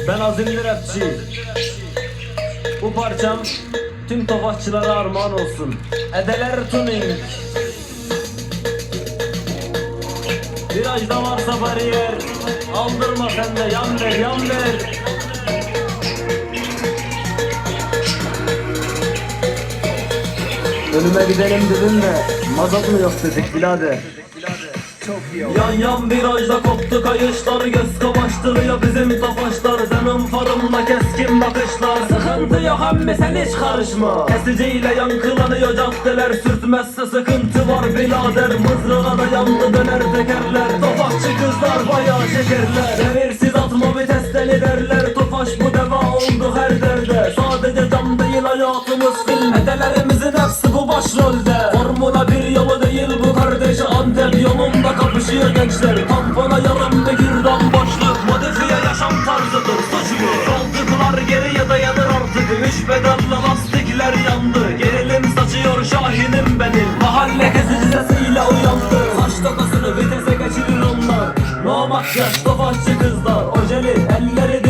Ben azimli rapçi. Bu parçam tüm tofaşçılara armağan olsun. Edeler tuning. Virajda varsa bariyer, aldırma sen de, yan ver yan ver. Önüme gidelim dedim de mazot mu yok dedik birader. Yan yan virajda koptu kayışlar, göz kamaştırıyor bizim tofaşlar. Zemin farımla keskin bakışlar, sıkıntı yok emmi sen hiç karışma. Kesiciyle yankılanıyor caddeler, sürtmezse sıkıntı var birader. Mızrağa da yandı döner tekerler, tofaşçı kızlar bayağı şekerler. Devirsiz atma vitesleri derler, tofaş bu deva oldu her derde. Sadece cam değil hayatımız film, edelerimizin hepsi bu başrolde. Formula bir yolu değil bu kardeş, Antep yolunda kapışıyor gençler. Tampona yarım bir girdan başlık, modifiye yaşam tarzıdır suç mu? Koltuklar geriye dayanır artık, 3 pedallı lastikler yandı. Gerilim saçıyor şahinim benim, mahalle kesici sesiyle uyandı. Saç tokasını vitese geçirir onlar, no makyaj tofaşçı kızlar. Ojeli elleri